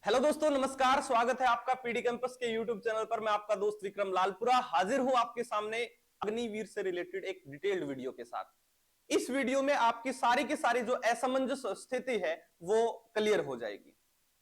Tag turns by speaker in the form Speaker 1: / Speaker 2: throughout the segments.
Speaker 1: Hello दोस्तों, नमस्कार। स्वागत है आपका पीडी कैंपस के यूट्यूब चैनल पर। मैं आपका दोस्त विक्रम लालपुरा हाजिर हूं आपके सामने अग्निवीर से रिलेटेड एक डिटेल्ड वीडियो के साथ। इस वीडियो में आपकी सारी की सारी जो असमंजस स्थिति है वो क्लियर हो जाएगी।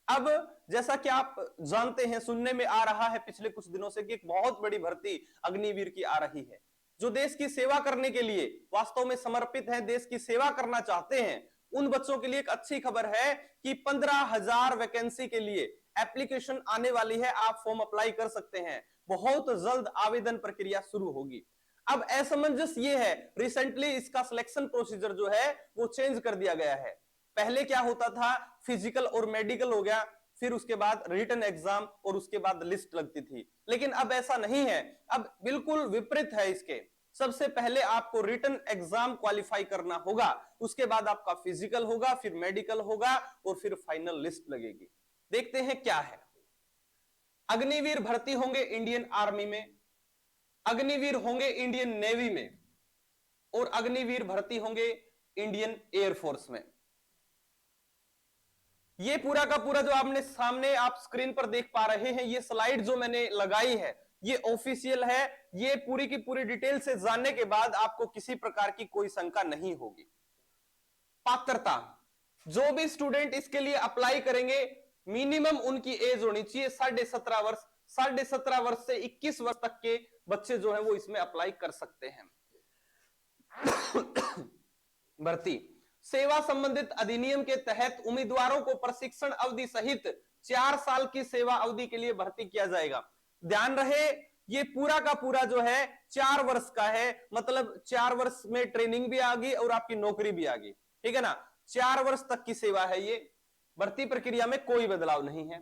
Speaker 1: अब जैसा कि आप जानते हैं, सुनने में आ रहा है पिछले कुछ दिनों से कि एक बहुत बड़ी भर्ती अग्निवीर की आ रही है। जो देश की सेवा करने के लिए वास्तव में समर्पित है, देश की सेवा करना चाहते हैं, उन बच्चों के लिए एक अच्छी खबर है कि 15,000 वैकेंसी के लिए एप्लीकेशन आने वाली है। आप फॉर्म अप्लाई कर सकते हैं। बहुत जल्द आवेदन प्रक्रिया शुरू होगी। अब असमंजस ये है, रिसेंटली इसका सिलेक्शन प्रोसीजर जो है वो चेंज कर दिया गया है। पहले क्या होता था, फिजिकल और मेडिकल हो गया, फिर उसके बाद रिटन एग्जाम और उसके बाद लिस्ट लगती थी। लेकिन अब ऐसा नहीं है, अब बिल्कुल विपरीत है इसके। सबसे पहले आपको रिटन एग्जाम क्वालिफाई करना होगा, उसके बाद आपका फिजिकल होगा, फिर मेडिकल होगा और फिर फाइनल लिस्ट लगेगी। देखते हैं क्या है। अग्निवीर भर्ती होंगे इंडियन आर्मी में, अग्निवीर होंगे इंडियन नेवी में और अग्निवीर भर्ती होंगे इंडियन एयरफोर्स में। ये पूरा का पूरा जो आपने सामने आप स्क्रीन पर देख पा रहे हैं, ये स्लाइड जो मैंने लगाई है ये ऑफिशियल है। ये पूरी की पूरी डिटेल से जानने के बाद आपको किसी प्रकार की कोई शंका नहीं होगी। पात्रता, जो भी स्टूडेंट इसके लिए अप्लाई करेंगे, मिनिमम उनकी एज होनी चाहिए 17.5 वर्ष। 17.5 वर्ष से 21 वर्ष तक के बच्चे जो है वो इसमें अप्लाई कर सकते हैं। भर्ती सेवा संबंधित अधिनियम के तहत उम्मीदवारों को प्रशिक्षण अवधि सहित 4 साल की सेवा अवधि के लिए भर्ती किया जाएगा। ध्यान रहे, ये पूरा का पूरा जो है 4 वर्ष का है, मतलब 4 वर्ष में ट्रेनिंग भी आ गई और आपकी नौकरी भी आ गई। ठीक है ना, 4 वर्ष तक की सेवा है ये। भर्ती प्रक्रिया में कोई बदलाव नहीं है।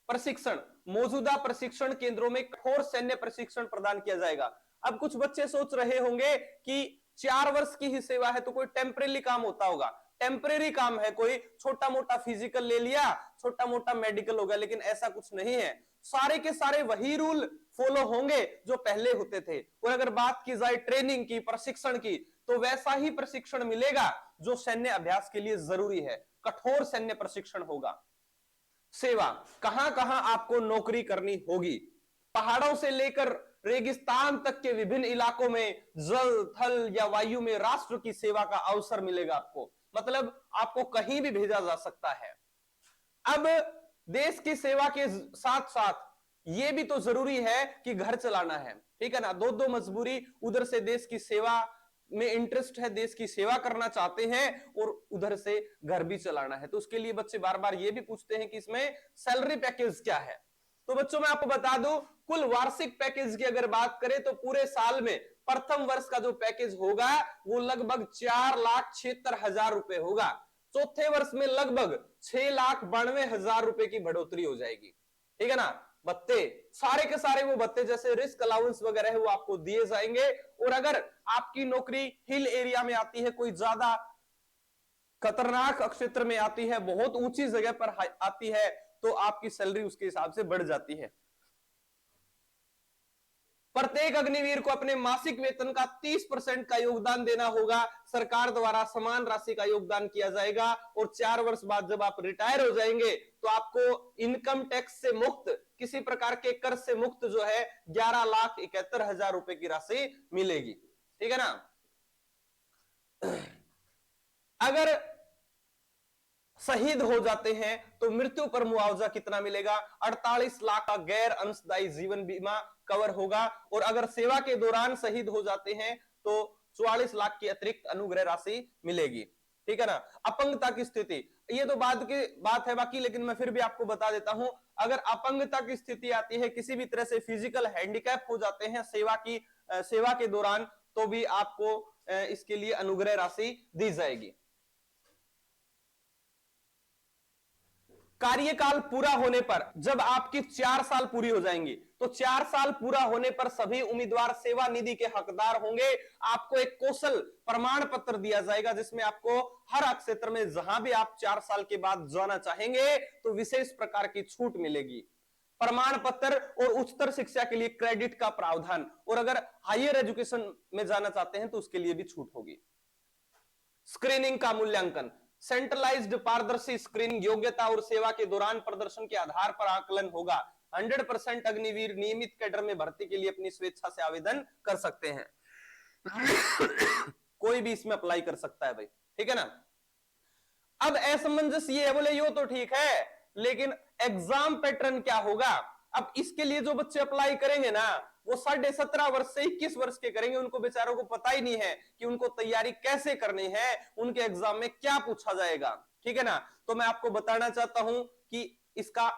Speaker 1: प्रशिक्षण, मौजूदा प्रशिक्षण केंद्रों में कठोर सैन्य प्रशिक्षण प्रदान किया जाएगा। अब कुछ बच्चे सोच रहे होंगे कि 4 वर्ष की ही सेवा है तो कोई टेम्परेरी काम होता होगा। टेम्परेरी काम है, कोई छोटा मोटा फिजिकल ले लिया, छोटा मोटा मेडिकल हो गया, लेकिन ऐसा कुछ नहीं है। सारे के सारे वही रूल फॉलो होंगे जो पहले होते थे। और अगर बात की जाए ट्रेनिंग की, प्रशिक्षण की, तो वैसा ही प्रशिक्षण मिलेगा जो सैन्य अभ्यास के लिए जरूरी है। कठोर सैन्य प्रशिक्षण होगा। सेवा, कहां कहां आपको नौकरी करनी होगी? पहाड़ों से लेकर रेगिस्तान तक के विभिन्न इलाकों में जल, थल या वायु में राष्ट्र की सेवा का अवसर मिलेगा आपको। मतलब आपको कहीं भी भेजा जा सकता है। अब देश की सेवा के साथ साथ यह भी तो जरूरी है कि घर चलाना है। ठीक है ना, दो मजबूरी, उधर से देश की सेवा में इंटरेस्ट है, देश की सेवा करना चाहते हैं, और उधर से घर भी चलाना है। तो उसके लिए बच्चे बार बार ये भी पूछते हैं कि इसमें सैलरी पैकेज क्या है। तो बच्चों मैं आपको बता दूं, कुल वार्षिक पैकेज की अगर बात करें तो पूरे साल में प्रथम वर्ष का जो पैकेज होगा वो लगभग 4,76,000 रुपए होगा। चौथे वर्ष में लगभग 6,92,000 रुपए की बढ़ोतरी हो जाएगी। ठीक है ना, भत्ते सारे के सारे वो भत्ते जैसे रिस्क अलाउंस वगैरह है वो आपको दिए जाएंगे। और अगर आपकी नौकरी हिल एरिया में आती है, कोई ज्यादा खतरनाक क्षेत्र में आती है, बहुत ऊंची जगह पर आती है, तो आपकी सैलरी उसके हिसाब से बढ़ जाती है। प्रत्येक अग्निवीर को अपने मासिक वेतन का 30% का योगदान देना होगा। सरकार द्वारा समान राशि का योगदान किया जाएगा। और 4 वर्ष बाद जब आप रिटायर हो जाएंगे तो आपको इनकम टैक्स से मुक्त, किसी प्रकार के कर से मुक्त जो है 11,71,000 रुपए की राशि मिलेगी। ठीक है ना। अगर शहीद हो जाते हैं तो मृत्यु पर मुआवजा कितना मिलेगा? 48 लाख का गैर अंशदायी जीवन बीमा कवर होगा। और अगर सेवा के दौरान शहीद हो जाते हैं तो 44 लाख की अतिरिक्त अनुग्रह राशि मिलेगी। ठीक है ना। अपंगता की स्थिति, ये तो बाद की बात है बाकी, लेकिन मैं फिर भी आपको बता देता हूं। अगर अपंगता की स्थिति आती है, किसी भी तरह से फिजिकल हैंडीकैप हो जाते हैं सेवा के दौरान, तो भी आपको इसके लिए अनुग्रह राशि दी जाएगी। कार्यकाल पूरा होने पर, जब आपकी 4 साल पूरी हो जाएंगी, तो 4 साल पूरा होने पर सभी उम्मीदवार सेवा निधि के हकदार होंगे। आपको एक कौशल प्रमाण पत्र दिया जाएगा जिसमें आपको हर क्षेत्र में जहां भी आप 4 साल के बाद जाना चाहेंगे तो विशेष प्रकार की छूट मिलेगी। प्रमाण पत्र और उच्चतर शिक्षा के लिए क्रेडिट का प्रावधान, और अगर हायर एजुकेशन में जाना चाहते हैं तो उसके लिए भी छूट होगी। स्क्रीनिंग का मूल्यांकन, सेंट्रलाइज्ड पारदर्शी स्क्रीनिंग योग्यता और सेवा के दौरान प्रदर्शन के आधार पर आकलन होगा। 100% अग्निवीर नियमित कैडर में भर्ती के लिए अपनी स्वेच्छा से आवेदन कर सकते हैं। कोई भी इसमें अप्लाई कर सकता है भाई, ठीक है ना। अब असमंजस ये है, बोले यो तो ठीक है, लेकिन एग्जाम पैटर्न क्या होगा। अब इसके लिए जो बच्चे अप्लाई करेंगे ना, वो 17.5 वर्ष से 21 वर्ष के करेंगे, उनको बेचारों को पता ही नहीं है कि उनको तैयारी कैसे करनी है, उनके एग्जाम में क्या पूछा जाएगा, ठीक है ना। तो मैं आपको बताना चाहता हूं कि इसका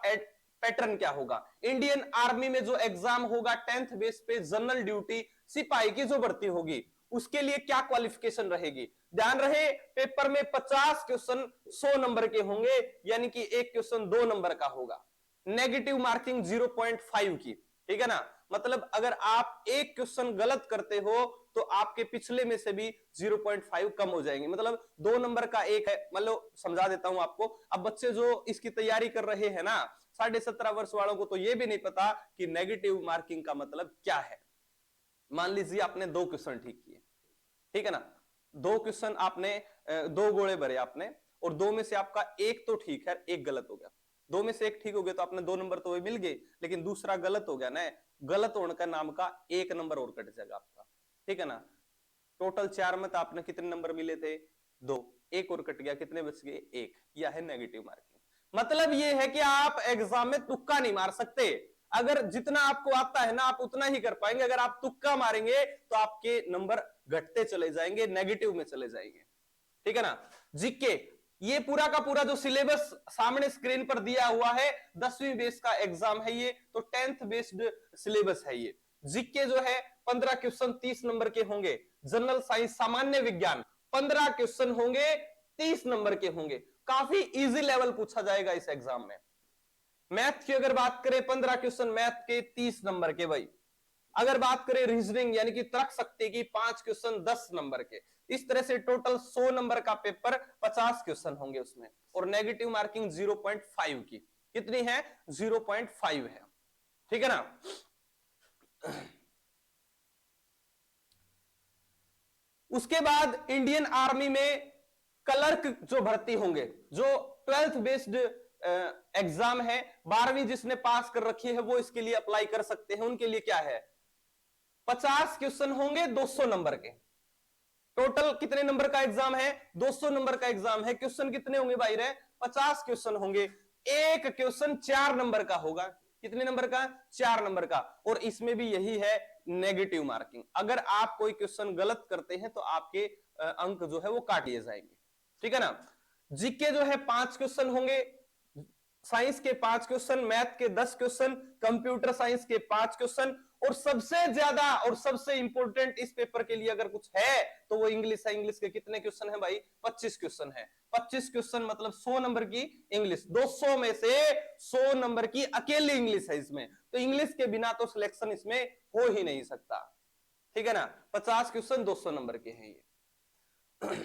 Speaker 1: पैटर्न क्या होगा। इंडियन आर्मी में जो एग्जाम होगा 10th बेस पे जनरल ड्यूटी सिपाही की जो भर्ती होगी, उसके लिए क्या क्वालिफिकेशन रहेगी। ध्यान रहे, पेपर में 50 क्वेश्चन 100 नंबर के होंगे, यानी कि एक क्वेश्चन 2 नंबर का होगा। नेगेटिव मार्किंग 0.5 की, ठीक है ना। मतलब अगर आप एक क्वेश्चन गलत करते हो तो आपके पिछले में से भी 0.5 कम हो जाएंगे, मतलब 2 नंबर का एक है। मतलब समझा देता हूं आपको। अब बच्चे जो इसकी तैयारी कर रहे हैं ना, 17.5 वर्ष वालों को तो यह भी नहीं पता कि नेगेटिव मार्किंग का मतलब क्या है। मान लीजिए आपने 2 क्वेश्चन ठीक किए, ठीक है ना। 2 क्वेश्चन आपने 2 गोले भरे आपने, और 2 में से आपका एक तो ठीक है, एक गलत हो गया। 2 में से एक ठीक हो गया तो आपने 2 नंबर तो वही मिल गए, लेकिन दूसरा गलत हो गया ना, गलत होने का नाम का 1 नंबर और कट जाएगा आपका, ठीक है ना। टोटल 4 में तो आपने कितने नंबर मिले थे, 2, एक और कट गया, कितने बच गए, 1। यह है नेगेटिव मार्किंग। मतलब यह है कि आप एग्जाम में तुक्का नहीं मार सकते। अगर जितना आपको आता है ना, आप उतना ही कर पाएंगे। अगर आप तुक्का मारेंगे तो आपके नंबर घटते चले जाएंगे, नेगेटिव में चले जाएंगे, ठीक है ना। जीके, ये पूरा का पूरा जो सिलेबस सामने स्क्रीन पर दिया हुआ है, 10वीं बेस का एग्जाम है ये, तो 10th बेस्ड सिलेबस है ये। जीके जो है 15 क्वेश्चन 30 नंबर के होंगे। जनरल साइंस सामान्य विज्ञान 15 क्वेश्चन होंगे, 30 नंबर के होंगे। काफी इजी लेवल पूछा जाएगा इस एग्जाम में। मैथ की अगर बात करें 15 क्वेश्चन मैथ के 30 नंबर के भाई। अगर बात करें रीजनिंग यानी कि तर्क शक्ति की 5 क्वेश्चन 10 नंबर के। इस तरह से टोटल 100 नंबर का पेपर 50 क्वेश्चन होंगे उसमें, और नेगेटिव मार्किंग 0.5 की। कितनी है, 0.5 है, ठीक है ना। उसके बाद इंडियन आर्मी में क्लर्क जो भर्ती होंगे, जो 12th बेस्ड एग्जाम है, 12वीं जिसने पास कर रखी है वो इसके लिए अप्लाई कर सकते हैं। उनके लिए क्या है, 50 क्वेश्चन होंगे 200 नंबर के। टोटल कितने नंबर का एग्जाम है, 200 नंबर का एग्जाम है। क्वेश्चन कितने होंगे भाई रे, 50 क्वेश्चन होंगे। एक क्वेश्चन 4 नंबर का होगा। कितने नंबर का, 4 नंबर का। और इसमें भी यही है नेगेटिव मार्किंग। अगर आप कोई क्वेश्चन गलत करते हैं तो आपके अंक जो है वो काट लिए जाएंगे, ठीक है ना। जीके जो है 5 क्वेश्चन होंगे, साइंस के 5 क्वेश्चन, मैथ के 10 क्वेश्चन, कंप्यूटर साइंस के 5 क्वेश्चन, और सबसे ज्यादा और सबसे इंपॉर्टेंट इस पेपर के लिए अगर कुछ है तो वो इंग्लिश है। इंग्लिश के कितने क्वेश्चन है भाई, 25 क्वेश्चन है। 25 क्वेश्चन मतलब 100 नंबर की इंग्लिश। 200 में से 100 नंबर की अकेली इंग्लिश है इसमें, तो इंग्लिश के बिना तो सिलेक्शन इसमें हो ही नहीं सकता, ठीक है ना। 50 क्वेश्चन 200 नंबर के हैं ये।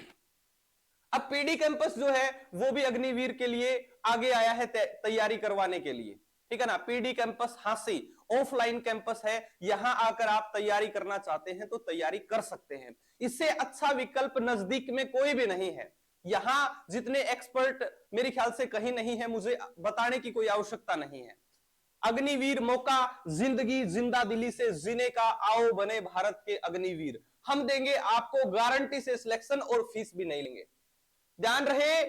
Speaker 1: अब पीडी कैंपस जो है वो भी अग्निवीर के लिए आगे आया है तैयारी करवाने के लिए, ठीक है ना। PD campus Hansi offline campus है, यहां आकर आप तैयारी करना चाहते हैं तो तैयारी कर सकते हैं। इससे अच्छा विकल्प नजदीक में कोई भी नहीं है। यहां जितने एक्सपर्ट मेरे ख्याल से कहीं नहीं है, मुझे बताने की कोई आवश्यकता नहीं है। अग्निवीर मौका जिंदगी जिंदा दिली से जीने का, आओ बने भारत के अग्निवीर। हम देंगे आपको गारंटी से सिलेक्शन, और फीस भी नहीं लेंगे। ध्यान रहे,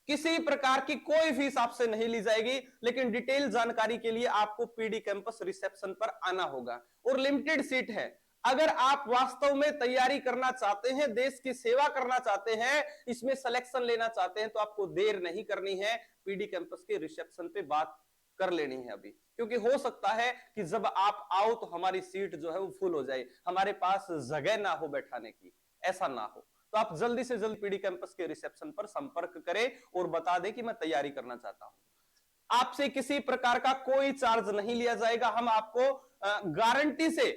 Speaker 1: किसी प्रकार की कोई फीस आपसे नहीं ली जाएगी, लेकिन डिटेल जानकारी के लिए आपको पीडी कैंपस रिसेप्शन पर आना होगा, और लिमिटेड सीट है। अगर आप वास्तव में तैयारी करना चाहते हैं, देश की सेवा करना चाहते हैं, इसमें सिलेक्शन लेना चाहते हैं, तो आपको देर नहीं करनी है, पीडी कैंपस के रिसेप्शन पे बात कर लेनी है अभी। क्योंकि हो सकता है कि जब आप आओ तो हमारी सीट जो है वो फुल हो जाए, हमारे पास जगह ना हो बैठाने की, ऐसा ना हो। तो आप जल्दी से जल्दी पीडी कैंपस के रिसेप्शन पर संपर्क करें और बता दें कि मैं तैयारी करना चाहता हूं। आपसे किसी प्रकार का कोई चार्ज नहीं लिया जाएगा, हम आपको गारंटी से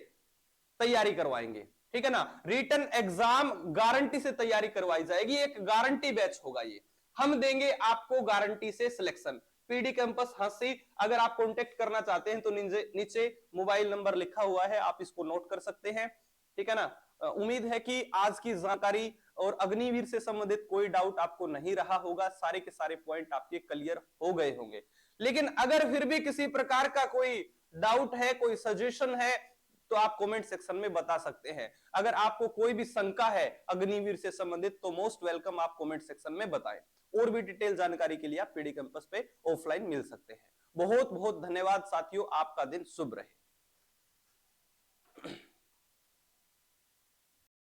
Speaker 1: तैयारी करवाएंगे, ठीक है ना। रिटन एग्जाम गारंटी से तैयारी करवाई जाएगी, एक गारंटी बैच होगा ये। हम देंगे आपको गारंटी से सिलेक्शन। पीडी कैंपस हंसी, अगर आप कांटेक्ट करना चाहते हैं तो नीचे मोबाइल नंबर लिखा हुआ है, आप इसको नोट कर सकते हैं, ठीक है ना। उम्मीद है कि आज की जानकारी और अग्निवीर से संबंधित कोई डाउट आपको नहीं रहा होगा, सारे के सारे पॉइंट आपके क्लियर हो गए होंगे। लेकिन अगर फिर भी किसी प्रकार का कोई डाउट है, कोई सजेशन है, तो आप कमेंट सेक्शन में बता सकते हैं। अगर आपको कोई भी शंका है अग्निवीर से संबंधित तो मोस्ट वेलकम, आप कमेंट सेक्शन में बताएं। और भी डिटेल जानकारी के लिए आप पीडी कैंपस पे ऑफलाइन मिल सकते हैं। बहुत बहुत धन्यवाद साथियों, आपका दिन शुभ रहे।